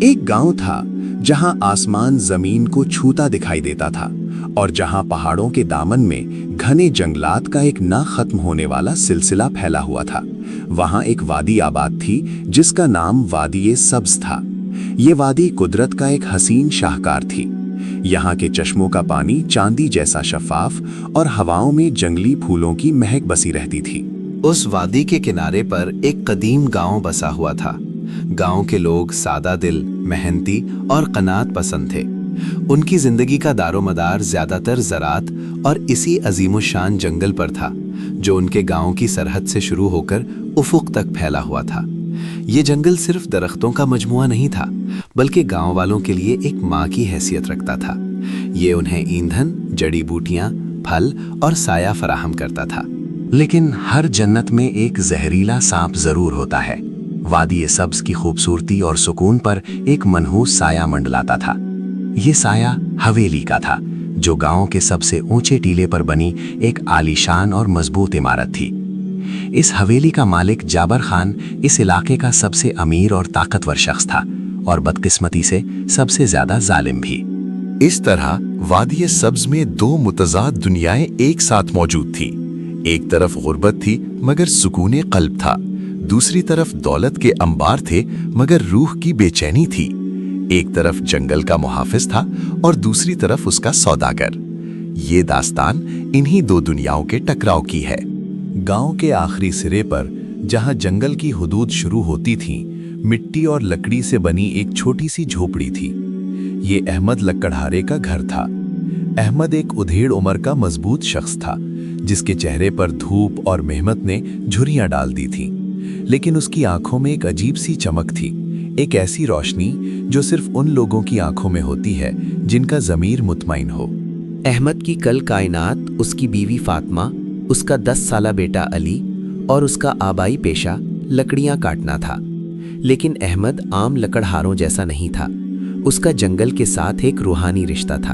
ایک गांव था जहां आसमान जमीन को छूता दिखाई देता था और जहां पहाड़ों के दामन में घने जंगलात का एक ना खत्म होने वाला सिलसिला फैला हुआ था। वहां एक वादी आबाद थी जिसका नाम वादी सब्ज था। ये वादी कुदरत का एक हसीन शाहकार थी। यहाँ के चश्मों का पानी चांदी जैसा शफाफ और हवाओं में जंगली फूलों की महक बसी रहती थी। उस वादी के किनारे पर एक कदीम गांव बसा हुआ था। गांव के लोग सादा दिल, मेहनती और कनात पसंद थे। उनकी जिंदगी का दारोमदार ज्यादातर ज़रात और इसी अजीमुशान जंगल पर था जो उनके गांव की सरहद से शुरू होकर उफुक तक फैला हुआ था। ये जंगल सिर्फ दरख्तों का मजमुआ नहीं था, बल्कि गांव वालों के लिए एक माँ की हैसियत रखता था। ये उन्हें ईंधन, जड़ी बूटियां, फल और साया फराहम करता था। लेकिन हर जन्नत में एक जहरीला सांप जरूर होता है। वादी सब्ज की खूबसूरती और सुकून पर एक मनहूस साया मंडलाता था। ये साया हवेली का था, जो गांव के सबसे ऊंचे टीले पर बनी एक आलीशान और मजबूत इमारत थी। इस हवेली का मालिक जाबर खान इस इलाके का सबसे अमीर और ताकतवर शख्स था और बदकिस्मती से सबसे ज्यादा जालिम भी। इस तरह वादी सब्ज में दो मुतजाद दुनियाएं एक साथ मौजूद थी। एक तरफ गुर्बत थी मगर सुकून कल्ब था, दूसरी तरफ दौलत के अंबार थे मगर रूह की बेचैनी थी। एक तरफ जंगल का मुहाफिज था और दूसरी तरफ उसका सौदागर। ये दास्तान इन्हीं दो दुनियाओं के टकराव की है। गांव के आखिरी सिरे पर, जहां जंगल की हुदूद शुरू होती थी, मिट्टी और लकड़ी से बनी एक छोटी सी झोपड़ी थी। ये अहमद लकड़हारे का घर था। अहमद एक उधेड़ उम्र का मजबूत शख्स था, जिसके चेहरे पर धूप और मेहनत ने झुर्रियां डाल दी थीं। लेकिन उसकी आंखों में एक अजीब सी चमक थी, एक ऐसी रोशनी जो सिर्फ उन लोगों की आंखों में होती है जिनका ज़मीर मुतमईन हो। अहमद की कल कायनात, उसकी बीवी फातिमा, उसका 10 साला बेटा अली और उसका आबाई पेशा लकड़ियां काटना था। लेकिन अहमद आम लकड़हारों जैसा नहीं था। उसका जंगल के साथ एक रूहानी रिश्ता था।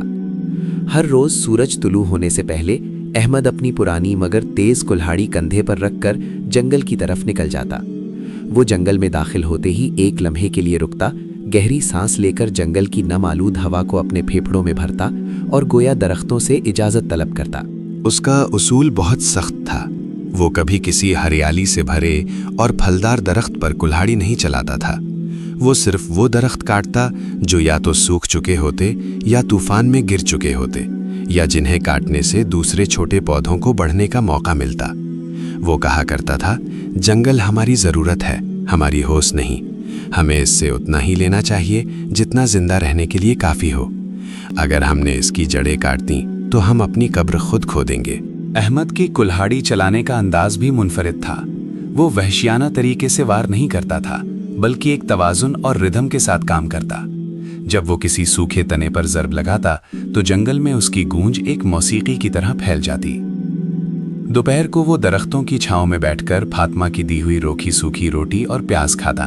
हर रोज सूरज तुलू होने से पहले अहमद अपनी पुरानी मगर तेज कुल्हाड़ी कंधे पर रखकर जंगल की तरफ निकल जाता। वो जंगल में दाखिल होते ही एक लम्हे के लिए रुकता, गहरी सांस लेकर जंगल की नम आलूद हवा को अपने फेफड़ों में भरता और गोया दरख्तों से इजाजत तलब करता। उसका उसूल बहुत सख्त था। वो कभी किसी हरियाली से भरे और फलदार दरख्त पर कुल्हाड़ी नहीं चलाता था। वो सिर्फ वो दरख्त काटता जो या तो सूख चुके होते या तूफान में गिर चुके होते, या जिन्हें काटने से दूसरे छोटे पौधों को बढ़ने का मौका मिलता। वो कहा करता था, जंगल हमारी ज़रूरत है, हमारी होश नहीं। हमें इससे उतना ही लेना चाहिए जितना जिंदा रहने के लिए काफ़ी हो। अगर हमने इसकी जड़ें काट दी तो हम अपनी कब्र खुद खो देंगे। अहमद की कुल्हाड़ी चलाने का अंदाज भी मुनफरिद था। वो वहशियाना तरीके से वार नहीं करता था, बल्कि एक तवाजुन और रिदम के साथ काम करता। जब वो किसी सूखे तने पर ज़रब लगाता तो जंगल में उसकी गूंज एक मौसीकी की तरह फैल जाती। दोपहर को वो दरख्तों की छांव में बैठकर फातिमा की दी हुई रोखी सूखी रोटी और प्याज खाता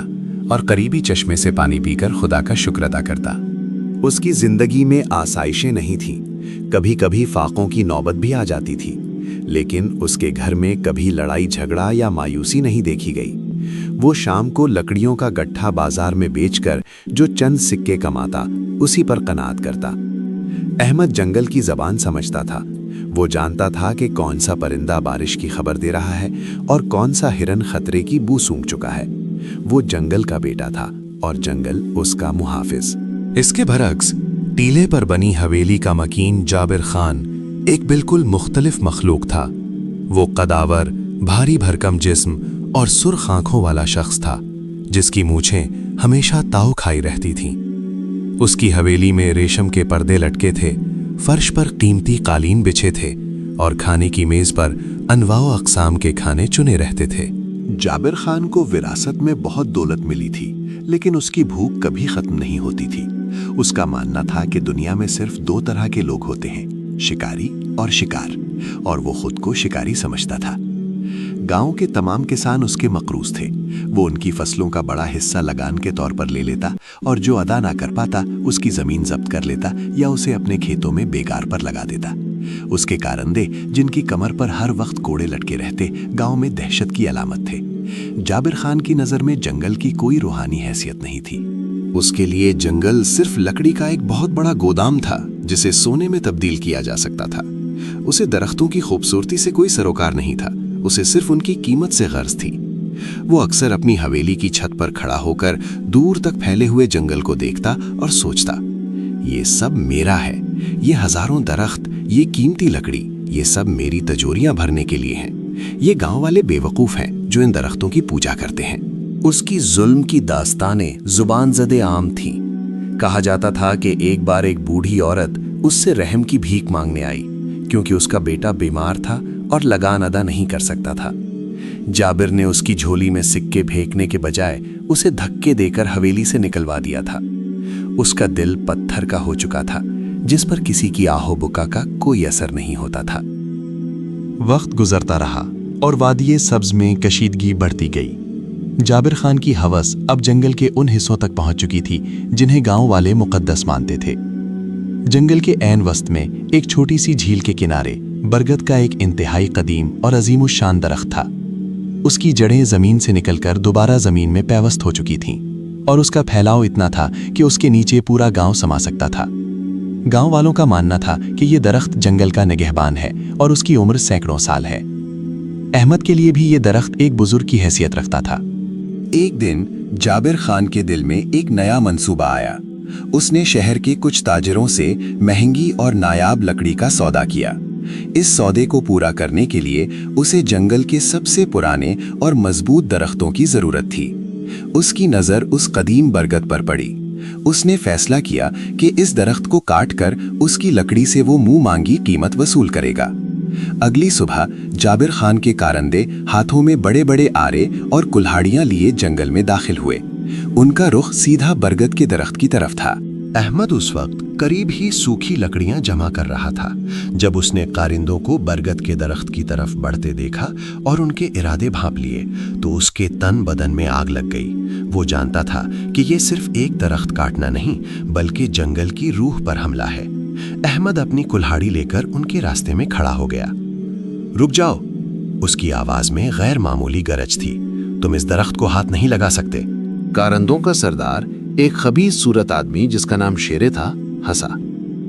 और करीबी चश्मे से पानी पीकर खुदा का शुक्र अदा करता। उसकी जिंदगी में आसाइशें नहीं थीं, कभी कभी फाकों की नौबत भी आ जाती थी, लेकिन उसके घर में कभी लड़ाई झगड़ा या मायूसी नहीं देखी गई। वो शाम को लकड़ियों का गट्ठा बाजार में बेचकर जो चंद सिक्के कमाता, उसी पर कनात करता। अहमद जंगल की जबान समझता था। वो जानता था कि कौन सा परिंदा बारिश की खबर दे रहा है और कौन सा हिरन खतरे की बू सूंघ चुका है। वो जंगल का बेटा था और जंगल उसका मुहाफिज। इसके बरक्स टीले पर बनी हवेली का मकीन जाबिर खान एक बिल्कुल मुख्तलिफ मखलूक था। वो कदावर, भारी भरकम जिस्म और सुर्ख आंखों वाला शख्स था, जिसकी मूछें हमेशा ताव खाई रहती थीं। उसकी हवेली में रेशम के पर्दे लटके थे, फर्श पर कीमती कालीन बिछे थे और खाने की मेज पर अनवाओ अक़साम के खाने चुने रहते थे। जाबिर खान को विरासत में बहुत दौलत मिली थी, लेकिन उसकी भूख कभी खत्म नहीं होती थी। उसका मानना था कि दुनिया में सिर्फ 2 तरह के लोग होते हैं, शिकारी और शिकार, और वो खुद को शिकारी समझता था। गांव के तमाम किसान उसके मकरूज थे। वो उनकी फसलों का बड़ा हिस्सा लगान के तौर पर ले लेता और जो अदा ना कर पाता उसकी जमीन जब्त कर लेता या उसे अपने खेतों में बेगार पर लगा देता। उसके कारंदे, जिनकी कमर पर हर वक्त कोड़े लटके रहते, गांव में दहशत की अलामत थे। जाबिर खान की नज़र में जंगल की कोई रूहानी हैसियत नहीं थी। उसके लिए जंगल सिर्फ लकड़ी का एक बहुत बड़ा गोदाम था जिसे सोने में तब्दील किया जा सकता था। उसे दरख्तों की खूबसूरती से कोई सरोकार नहीं था, उसे सिर्फ उनकी कीमत से गर्ज थी। वो अक्सर अपनी हवेली की छत पर खड़ा होकर दूर तक फैले हुए जंगल को देखता और सोचता, ये सब मेरा है, ये हजारों दरख्त, ये कीमती लकड़ी, ये सब मेरी तिजोरियां भरने के लिए हैं। ये गांव वाले बेवकूफ हैं जो इन दरख्तों की पूजा करते हैं। उसकी जुल्म की दास्तानें जुबान ज़दे आम थीं। कहा जाता था कि एक बार एक बूढ़ी औरत उससे रहम की भीख मांगने आई क्योंकि उसका बेटा बीमार था और लगान अदा नहीं कर सकता था। जाबिर ने उसकी झोली में सिक्के फेंकने के बजाय उसे धक्के देकर हवेली से निकलवा दिया था। उसका दिल पत्थर का हो चुका था जिस पर किसी की आहो बुका का कोई असर नहीं होता था। वक्त गुजरता रहा और वादिये सब्ज में कशीदगी बढ़ती गई। जाबिर खान की हवस अब जंगल के उन हिस्सों तक पहुंच चुकी थी जिन्हें गांव वाले मुकद्दस मानते थे। जंगल के ऐन वस्त में एक छोटी सी झील के किनारे बरगद का एक इंतहाई कदीम और अजीमुशान दरख्त था। उसकी जड़ें जमीन से निकलकर दोबारा जमीन में पैवस्त हो चुकी थीं और उसका फैलाव इतना था कि उसके नीचे पूरा गांव समा सकता था। गांव वालों का मानना था कि यह दरख्त जंगल का निगहबान है और उसकी उम्र सैकड़ों साल है। अहमद के लिए भी ये दरख्त एक बुजुर्ग की हैसियत रखता था। एक दिन जाबिर खान के दिल में एक नया मंसूबा आया। उसने शहर के कुछ ताजिरों से महंगी और नायाब लकड़ी का सौदा किया। इस सौदे को पूरा करने के लिए उसे जंगल के सबसे पुराने और मजबूत दरख्तों की जरूरत थी। उसकी नजर उस कदीम बरगद पर पड़ी। उसने फैसला किया कि इस दरख्त को काटकर उसकी लकड़ी से वो मुंह मांगी कीमत वसूल करेगा। अगली सुबह जाबिर खान के कारंदे हाथों में बड़े बड़े आरे और कुल्हाड़ियां लिए जंगल में दाखिल हुए। उनका रुख सीधा बरगद के दरख्त की तरफ था। अहमद उस वक्त करीब ही सूखी लकड़ियां जमा कर रहा था जब उसने कारिंदों को बरगद के दरख्त की तरफ बढ़ते देखा और उनके इरादे भांप लिए तो उसके तन बदन में आग लग गई। वो जानता था कि ये सिर्फ एक दरख्त काटना नहीं बल्कि जंगल की रूह पर हमला है। अहमद अपनी कुल्हाड़ी लेकर उनके रास्ते में खड़ा हो गया। रुक जाओ, उसकी आवाज में गैर मामूली गरज थी। तुम इस दरख्त को हाथ नहीं लगा सकते। कारंदों का सरदार, एक खबीस सूरत आदमी जिसका नाम शेरे था, हंसा।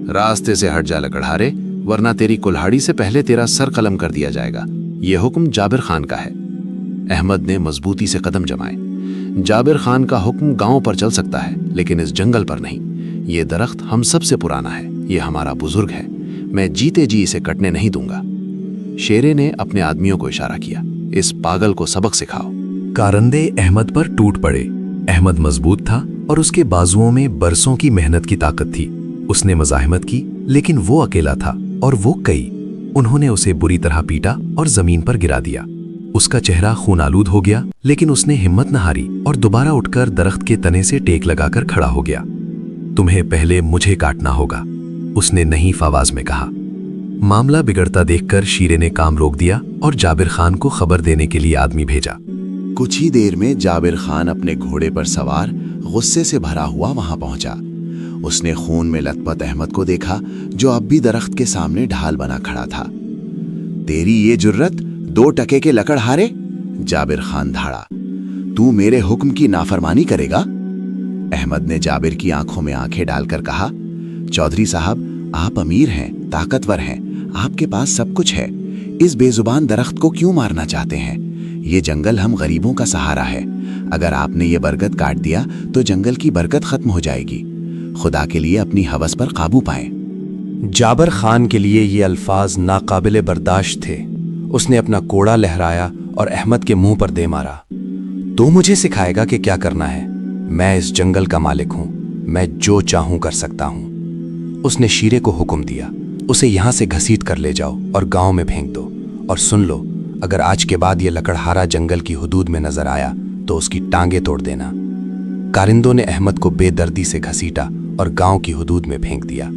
रास्ते से हट जा लकड़हारे, वरना तेरी कुल्हाड़ी से पहले तेरा सर कलम कर दिया जाएगा। यह हुक्म जाबिर खान का है। अहमद ने मजबूती से कदम जमाए। जाबिर खान का हुक्म गांव पर चल सकता है लेकिन इस जंगल पर नहीं। ये दरख्त हम सबसे पुराना है, ये हमारा बुजुर्ग है। मैं जीते जी इसे कटने नहीं दूंगा। शेरे ने अपने आदमियों को इशारा किया, इस पागल को सबक सिखाओ। कारंदे अहमद पर टूट पड़े। अहमद मजबूत था और उसके बाजुओं में बरसों की मेहनत की ताकत थी। उसने मज़ाहमत की लेकिन वो अकेला था और वो कई। उन्होंने उसे बुरी तरह पीटा और जमीन पर गिरा दिया। उसका चेहरा खूनालूद हो गया लेकिन उसने हिम्मत न हारी और दोबारा उठकर दरख्त के तने से टेक लगाकर खड़ा हो गया। तुम्हें पहले मुझे काटना होगा, उसने नहीफ आवाज में कहा। मामला बिगड़ता देखकर शीरे ने काम रोक दिया और जाबिर खान को खबर देने के लिए आदमी भेजा। कुछ ही देर में जाबिर खान अपने घोड़े पर सवार गुस्से से भरा हुआ वहां पहुंचा। उसने खून में लथपथ अहमद को देखा जो अब भी दरख्त के सामने ढाल बना खड़ा था। तेरी ये जुर्रत, 2 टके के लकड़हारे? जाबिर खान धाड़ा। तू मेरे हुक्म की नाफरमानी करेगा? अहमद ने जाबिर की आंखों में आंखें डालकर कहा, चौधरी साहब, आप अमीर हैं, ताकतवर हैं, आपके पास सब कुछ है। इस बेजुबान दरख्त को क्यों मारना चाहते हैं? ये जंगल हम गरीबों का सहारा है। अगर आपने ये बरगद काट दिया तो जंगल की बरकत खत्म हो जाएगी। खुदा के लिए अपनी हवस पर काबू पाएं। जाबिर खान के लिए ये अल्फाज नाकाबिले बर्दाश्त थे। उसने अपना कोड़ा लहराया और अहमद के मुंह पर दे मारा। तू मुझे सिखाएगा कि क्या करना है? मैं इस जंगल का मालिक हूं, मैं जो चाहूं कर सकता हूं। उसने शीरे को हुक्म दिया, उसे यहां से घसीट कर ले जाओ और गांव में फेंक दो। और सुन लो, अगर आज के बाद ये लकड़हारा जंगल की हुदूद में नजर आया तो उसकी टांगे तोड़ देना। कारिंदों ने अहमद को बेदर्दी से घसीटा और गांव की हुदूद में फेंक दिया।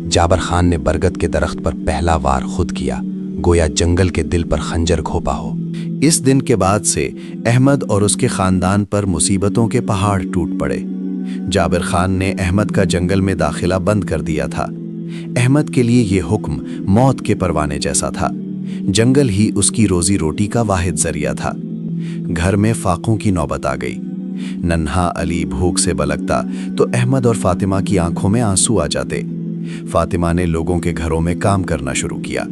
जाबिर खान ने बरगद के दरख्त पर पहला वार खुद किया, गोया जंगल के दिल पर खंजर घोंपा हो। इस दिन के बाद से अहमद और उसके खानदान पर मुसीबतों के पहाड़ टूट पड़े। जाबिर खान ने अहमद का जंगल में दाखिला बंद कर दिया था। अहमद के लिए ये हुक्म मौत के परवाने जैसा था। जंगल ही उसकी रोजी रोटी का वाहिद जरिया था। घर में फाकों की नौबत आ गई। नन्हा अली भूख से बलकता तो अहमद और फातिमा की आंखों में आंसू आ जाते। फातिमा ने लोगों के घरों में काम करना शुरू किया,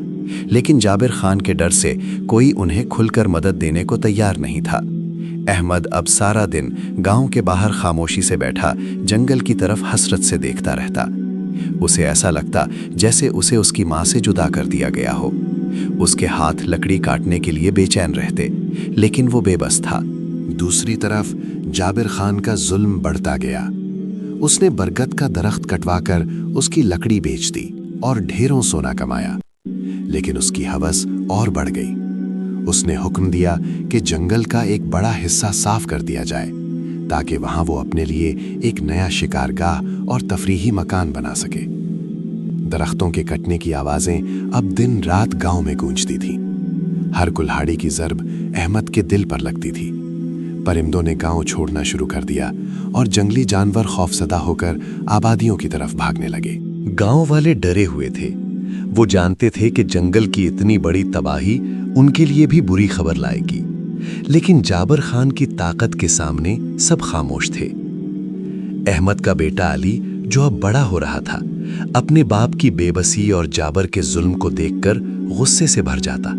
लेकिन जाबिर खान के डर से कोई उन्हें खुलकर मदद देने को तैयार नहीं था। अहमद अब सारा दिन गांव के बाहर खामोशी से बैठा जंगल की तरफ हसरत से देखता रहता। उसे ऐसा लगता जैसे उसे उसकी माँ से जुदा कर दिया गया हो। उसके हाथ लकड़ी काटने के लिए बेचैन रहते, लेकिन वो बेबस था। दूसरी तरफ जाबिर खान का जुल्म बढ़ता गया। उसने बरगद का दरख्त कटवाकर उसकी लकड़ी बेच दी और ढेरों सोना कमाया, लेकिन उसकी हवस और बढ़ गई। उसने हुक्म दिया कि जंगल का एक बड़ा हिस्सा साफ कर दिया जाए ताकि वहां वो अपने लिए एक नया शिकारगाह और तफरीही मकान बना सके। दरख्तों के कटने की आवाजें अब दिन रात गांव में गूंजती थीं। हर कुल्हाड़ी की ज़रब अहमद के दिल पर लगती थी। परिंदों ने गांव छोड़ना शुरू कर दिया और जंगली जानवर खौफजदा होकर आबादियों की तरफ भागने लगे। गांव वाले डरे हुए थे। वो जानते थे कि जंगल की इतनी बड़ी तबाही उनके लिए भी बुरी खबर लाएगी, लेकिन जाबिर खान की ताकत के सामने सब खामोश थे। अहमद का बेटा अली, जो अब बड़ा हो रहा था, अपने बाप की बेबसी और जाबिर के जुल्म को देखकर गुस्से से भर जाता।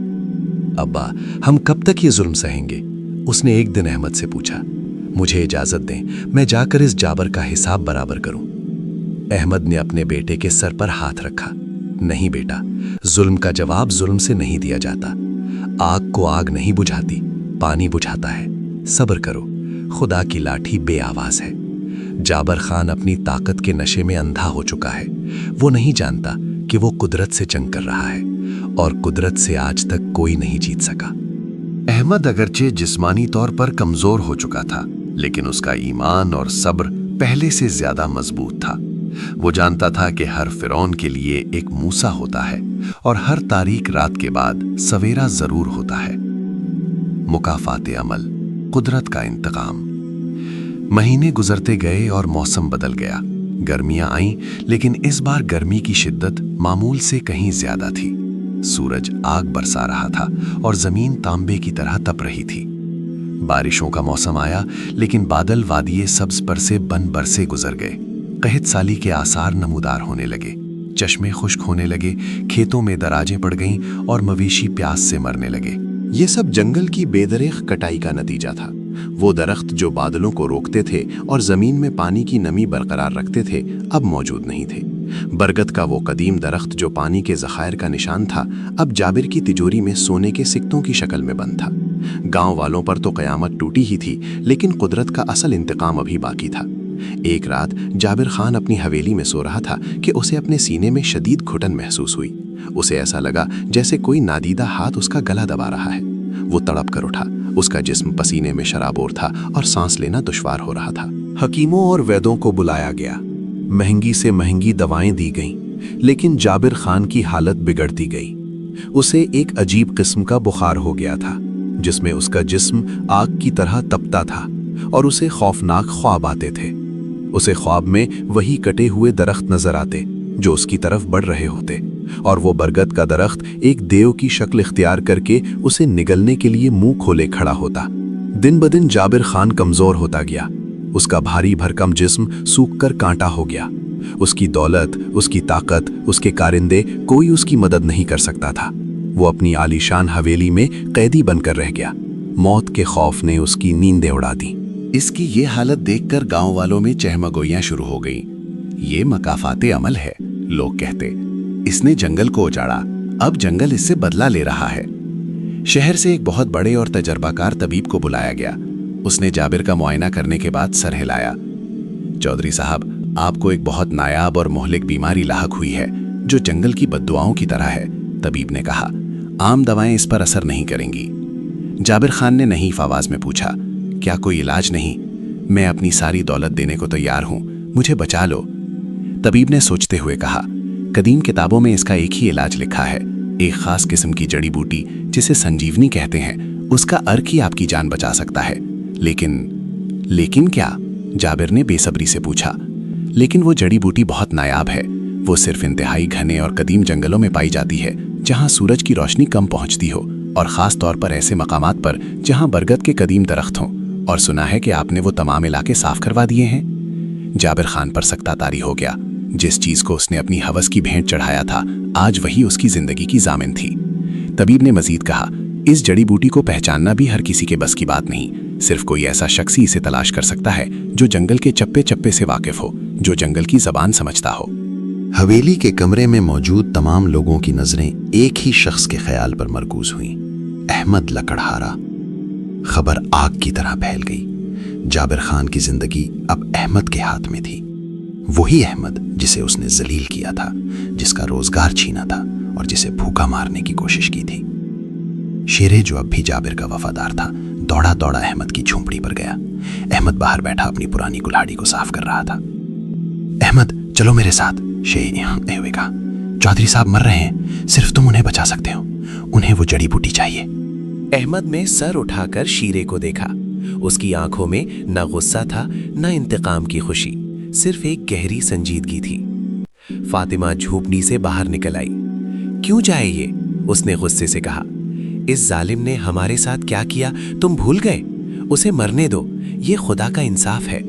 अब्बा, हम कब तक ये जुल्म सहेंगे? उसने एक दिन अहमद से पूछा। मुझे इजाजत दें, मैं जाकर इस जाबिर का हिसाब बराबर करूं। अहमद ने अपने बेटे के सर पर हाथ रखा। नहीं बेटा, जुल्म का जवाब जुल्म से नहीं दिया जाता। आग को आग नहीं बुझाती, पानी बुझाता है। सब्र करो, खुदा की लाठी बेआवाज है। जाबिर खान अपनी ताकत के नशे में अंधा हो चुका है। वो नहीं जानता कि वो कुदरत से जंग कर रहा है, और कुदरत से आज तक कोई नहीं जीत सका। अहमद अगरचे जिस्मानी तौर पर कमजोर हो चुका था, लेकिन उसका ईमान और सब्र पहले से ज्यादा मजबूत था। वो जानता था कि हर फिरौन के लिए एक मूसा होता है और हर तारीक रात के बाद सवेरा जरूर होता है। मुकाफाते अमल, कुदरत का इंतकाम। महीने गुजरते गए और मौसम बदल गया। गर्मियां आईं, लेकिन इस बार गर्मी की शिद्दत मामूल से कहीं ज्यादा थी। सूरज आग बरसा रहा था और जमीन तांबे की तरह तप रही थी। बारिशों का मौसम आया, लेकिन बादल वादिये सब्ज पर से बन बरसे गुजर गए। कहत साली के आसार नमूदार होने लगे। चश्मे खुश्क होने लगे, खेतों में दराजें पड़ गईं और मवेशी प्यास से मरने लगे। ये सब जंगल की बेदरेख कटाई का नतीजा था। वो दरख्त जो बादलों को रोकते थे और जमीन में पानी की नमी बरकरार रखते थे, अब मौजूद नहीं थे। बरगद का वो कदीम दरख्त जो पानी के ज़खायर का निशान था, अब जाबिर की तिजोरी में सोने के सिक्कों की शक्ल में बंद था। गांव वालों पर तो कयामत टूटी ही थी, लेकिन कुदरत का असल इंतकाम अभी बाकी था। एक रात जाबिर खान अपनी हवेली में सो रहा था कि उसे अपने सीने में शदीद घुटन महसूस हुई। उसे ऐसा लगा जैसे कोई नादीदा हाथ उसका गला दबा रहा है। वो तड़प कर उठा। उसका जिस्म पसीने में शराबोर था और सांस लेना दुश्वार हो रहा था। हकीमों और वैदों को बुलाया गया। महंगी से महंगी दवाएं दी गईं, लेकिन जाबिर खान की हालत बिगड़ती गई। उसे एक अजीब किस्म का बुखार हो गया था, जिसमें उसका जिस्म आग की तरह तपता था और उसे खौफनाक ख्वाब आते थे। उसे ख्वाब में वही कटे हुए दरख्त नजर आते जो उसकी तरफ बढ़ रहे होते, और वो बरगद का दरख्त एक देव की शक्ल इख्तियार करके उसे निगलने के लिए मुंह खोले खड़ा होता। दिन ब दिन जाबिर खान कमजोर होता गया। उसका भारी भरकम जिस्म सूख कर कांटा हो गया। उसकी दौलत, उसकी ताकत, उसके कारिंदे, कोई उसकी मदद नहीं कर सकता था। वो अपनी आलीशान हवेली में कैदी बनकर रह गया। मौत के खौफ ने उसकी नींदें उड़ा दी। इसकी ये हालत देखकर गांव वालों में चहमगोइयां शुरू हो गईं। ये मकाफाते अमल है, लोग कहते। इसने जंगल को उजाड़ा, अब जंगल इससे बदला ले रहा है। शहर से एक बहुत बड़े और तजर्बाकार तबीब को बुलाया गया। उसने जाबिर का मुआयना करने के बाद सर हिलाया। चौधरी साहब, आपको एक बहुत नायाब और मोहलिक बीमारी लाहक हुई है जो जंगल की बद्दुआओं की तरह है, तबीब ने कहा। आम दवाएं इस पर असर नहीं करेंगी। जाबिर खान ने नहीफ आवाज में पूछा, क्या कोई इलाज नहीं? मैं अपनी सारी दौलत देने को तैयार हूं, मुझे बचा लो। तबीब ने सोचते हुए कहा, कदीम किताबों में इसका एक ही इलाज लिखा है। एक खास किस्म की जड़ी बूटी जिसे संजीवनी कहते हैं, उसका अर्क ही आपकी जान बचा सकता है। लेकिन क्या? जाबिर ने बेसब्री से पूछा। लेकिन वो जड़ी बूटी बहुत नायाब है। वो सिर्फ इंतहाई घने और कदीम जंगलों में पाई जाती है जहां सूरज की रोशनी कम पहुंचती हो, और खास तौर पर ऐसे मकामात पर जहां बरगद के कदीम दरख्त हों। और सुना है कि आपने वो तमाम इलाके साफ करवा दिए हैं। जाबिर खान पर सख्ता तारी हो गया। जिस चीज को उसने अपनी हवस की भेंट चढ़ाया था, आज वही उसकी जिंदगी की जामिन थी। तबीब ने मजीद कहा, इस जड़ी बूटी को पहचानना भी हर किसी के बस की बात नहीं। सिर्फ कोई ऐसा शख्स ही इसे तलाश कर सकता है जो जंगल के चप्पे चप्पे से वाकिफ हो, जो जंगल की जबान समझता हो। हवेली के कमरे में मौजूद तमाम लोगों की नजरें एक ही शख्स के ख्याल पर मरकूज हुईं, अहमद लकड़हारा। खबर आग की तरह फैल गई। जाबिर खान की जिंदगी अब अहमद के हाथ में थी। वही अहमद जिसे उसने जलील किया था, जिसका रोजगार छीना था और जिसे भूखा मारने की कोशिश की थी। शेरे, जो अब भी जाबिर का वफादार था, दौड़ा दौड़ा अहमद की झोंपड़ी पर गया। अहमद बाहर बैठा अपनी पुरानी कुल्हाड़ी को साफ कर रहा था। अहमद, चलो मेरे साथ। शेरे कहा, चौधरी साहब मर रहे हैं, सिर्फ तुम उन्हें बचा सकते हो। उन्हें वो जड़ी बूटी चाहिए। अहमद ने सर उठाकर शीरे को देखा। उसकी आंखों में न गुस्सा था, न इंतकाम की खुशी, सिर्फ एक गहरी संजीदगी थी। फातिमा झोपड़ी से बाहर निकल आई। क्यों जाए ये? उसने गुस्से से कहा। इस जालिम ने हमारे साथ क्या किया तुम भूल गए? उसे मरने दो, ये खुदा का इंसाफ है।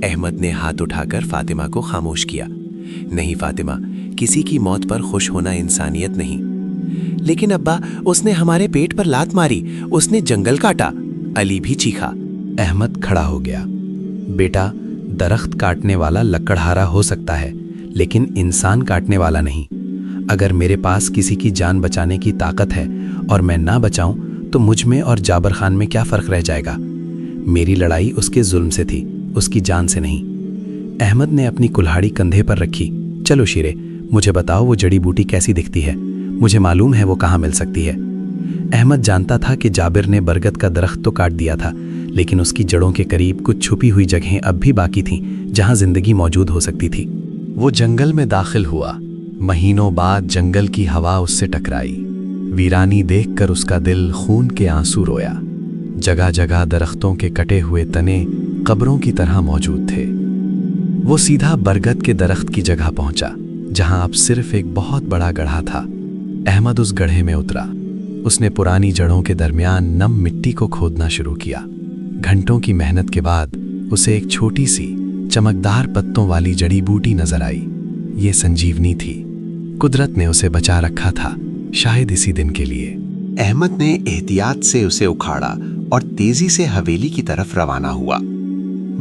अहमद ने हाथ उठाकर फातिमा को खामोश किया। नहीं फातिमा, किसी की मौत पर खुश होना इंसानियत नहीं। लेकिन अब्बा, उसने हमारे पेट पर लात मारी, उसने जंगल काटा। अली भी चीखा। अहमद खड़ा हो गया। बेटा, दरख्त काटने वाला लकड़हारा हो सकता है, लेकिन इंसान काटने वाला नहीं। अगर मेरे पास किसी की जान बचाने की ताकत है और मैं ना बचाऊं, तो मुझ में और जाबिर खान में क्या फ़र्क रह जाएगा? मेरी लड़ाई उसके जुल्म से थी, उसकी जान से नहीं। अहमद ने अपनी कुल्हाड़ी कंधे पर रखी। चलो शीरे, मुझे बताओ वो जड़ी बूटी कैसी दिखती है। मुझे मालूम है वो कहाँ मिल सकती है। अहमद जानता था कि जाबिर ने बरगद का दरख्त तो काट दिया था, लेकिन उसकी जड़ों के करीब कुछ छुपी हुई जगहें अब भी बाकी थीं, जहाँ जिंदगी मौजूद हो सकती थी। वो जंगल में दाखिल हुआ। महीनों बाद जंगल की हवा उससे टकराई। वीरानी देखकर उसका दिल खून के आंसू रोया। जगह जगह दरख्तों के कटे हुए तने कब्रों की तरह मौजूद थे। वो सीधा बरगद के दरख्त की जगह पहुंचा, जहां अब सिर्फ एक बहुत बड़ा गड्ढा था। अहमद उस गड्ढे में उतरा। उसने पुरानी जड़ों के दरमियान नम मिट्टी को खोदना शुरू किया। घंटों की मेहनत के बाद उसे एक छोटी सी चमकदार पत्तों वाली जड़ी बूटी नजर आई। ये संजीवनी थी। कुदरत ने उसे बचा रखा था, शायद इसी दिन के लिए। अहमद ने एहतियात से उसे उखाड़ा और तेजी से हवेली की तरफ रवाना हुआ।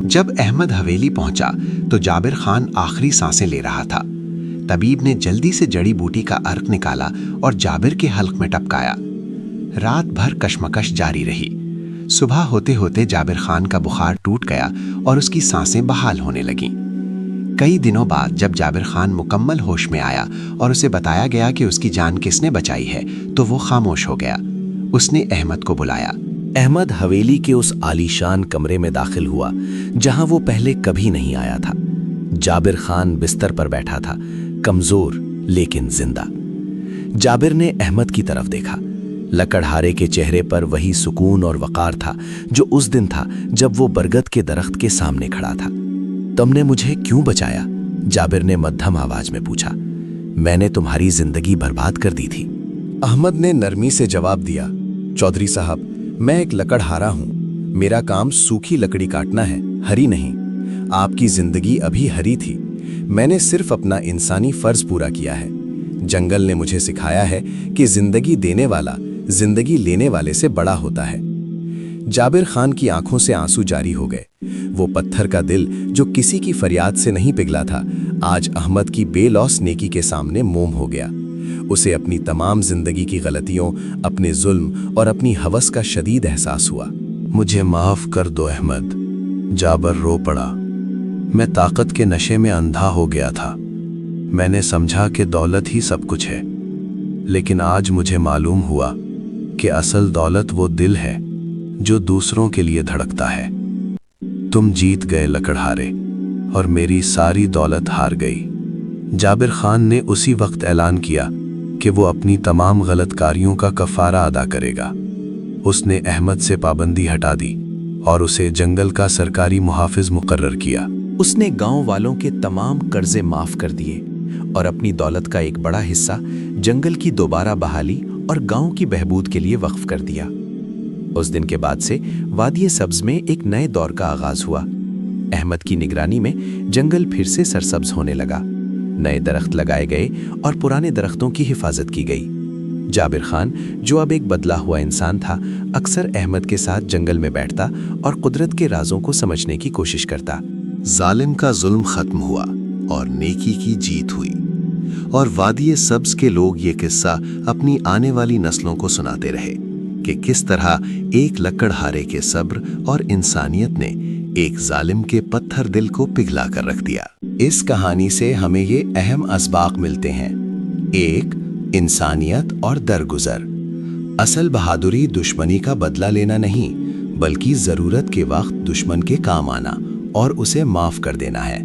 जब अहमद हवेली पहुंचा तो जाबिर खान आखिरी सांसें ले रहा था। तबीब ने जल्दी से जड़ी बूटी का अर्क निकाला और जाबिर के हल्क में टपकाया। रात भर कशमकश जारी रही। सुबह होते होते जाबिर खान का बुखार टूट गया और उसकी सांसें बहाल होने लगीं। कई दिनों बाद जब जाबिर खान मुकम्मल होश में आया और उसे बताया गया कि उसकी जान किसने बचाई है, तो वो खामोश हो गया। उसने अहमद को बुलाया। अहमद हवेली के उस आलीशान कमरे में दाखिल हुआ जहां वो पहले कभी नहीं आया था। जाबिर खान बिस्तर पर बैठा था, कमजोर लेकिन जिंदा। जाबिर ने अहमद की तरफ देखा। लकड़हारे के चेहरे पर वही सुकून और वकार था जो उस दिन था जब वो बरगद के दरख्त के सामने खड़ा था। तुमने मुझे क्यों बचाया? जाबिर ने मध्यम आवाज में पूछा। मैंने तुम्हारी जिंदगी बर्बाद कर दी थी। अहमद ने नरमी से जवाब दिया, चौधरी साहब, मैं एक लकड़हारा हूं। मेरा काम सूखी लकड़ी काटना है, हरी नहीं। आपकी जिंदगी अभी हरी थी। मैंने सिर्फ अपना इंसानी फर्ज पूरा किया है। जंगल ने मुझे सिखाया है कि जिंदगी देने वाला जिंदगी लेने वाले से बड़ा होता है। जाबिर खान की आंखों से आंसू जारी हो गए। वो पत्थर का दिल जो किसी की फरियाद से नहीं पिघला था, आज अहमद की बेलौस नेकी के सामने मोम हो गया। उसे अपनी तमाम जिंदगी की गलतियों, अपने जुल्म और अपनी हवस का शदीद एहसास हुआ। मुझे माफ कर दो अहमद। जाबिर रो पड़ा। मैं ताकत के नशे में अंधा हो गया था। मैंने समझा कि दौलत ही सब कुछ है, लेकिन आज मुझे मालूम हुआ कि असल दौलत वो दिल है जो दूसरों के लिए धड़कता है। तुम जीत गए लकड़हारे, और मेरी सारी दौलत हार गई। जाबिर खान ने उसी वक्त ऐलान किया कि वो अपनी तमाम गलत कारियों का कफारा अदा करेगा। उसने अहमद से पाबंदी हटा दी और उसे जंगल का सरकारी मुहाफिज मुकर्रर किया। उसने गांव वालों के तमाम कर्जे माफ कर दिए और अपनी दौलत का एक बड़ा हिस्सा जंगल की दोबारा बहाली और गांव की बहबूद के लिए वक्फ कर दिया। उस दिन के बाद से वादी सब्ज में एक नए दौर का आगाज हुआ। अहमद की निगरानी में जंगल फिर से सरसब्ज होने लगा। नए दरख्त लगाए गए और पुराने दरख्तों की हिफाजत की गई। जाबिर खान, जो अब एक बदला हुआ इंसान था, अक्सर अहमद के साथ जंगल में बैठता और कुदरत के राजों को समझने की कोशिश करता। जालिम का जुल्म खत्म हुआ और नेकी की जीत हुई, और वादी सब्ज के लोग ये किस्सा अपनी आने वाली नस्लों को सुनाते रहे कि किस तरह एक लकड़हारे के सब्र और इंसानियत ने एक जालिम के पत्थर दिल को पिघला कर रख दिया। इस कहानी से हमें ये अहम असबाक मिलते हैं। एक, इंसानियत और दरगुजर। असल बहादुरी दुश्मनी का बदला लेना नहीं, बल्कि जरूरत के वक्त दुश्मन के काम आना और उसे माफ कर देना है।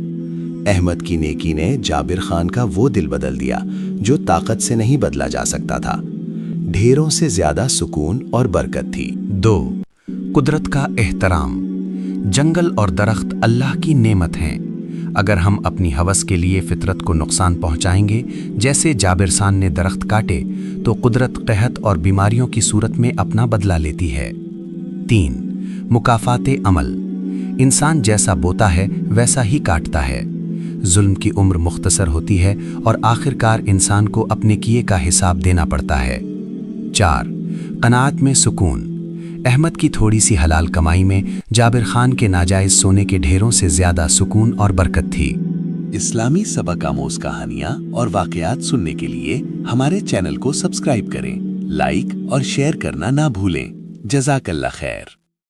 अहमद की नेकी ने जाबिर खान का वो दिल बदल दिया जो ताकत से नहीं बदला जा सकता था। ढेरों से ज्यादा सुकून और बरकत थी। 2. कुदरत का एहतराम। जंगल और दरख्त अल्लाह की नेमत हैं। अगर हम अपनी हवस के लिए फितरत को नुकसान पहुंचाएंगे, जैसे जाबिर खान ने दरख्त काटे, तो कुदरत कहत और बीमारियों की सूरत में अपना बदला लेती है। 3. मुकाफाते अमल। इंसान जैसा बोता है वैसा ही काटता है। जुल्म की उम्र मुख्तसर होती है और आखिरकार इंसान को अपने किए का हिसाब देना पड़ता है। 4. कनात में सुकून। अहमद की थोड़ी सी हलाल कमाई में जाबिर खान के नाजायज सोने के ढेरों से ज्यादा सुकून और बरकत थी। इस्लामी सबक आमोज कहानियाँ और वाकयात सुनने के लिए हमारे चैनल को सब्सक्राइब करें, लाइक और शेयर करना ना भूलें। जज़ाकल्लाह खैर।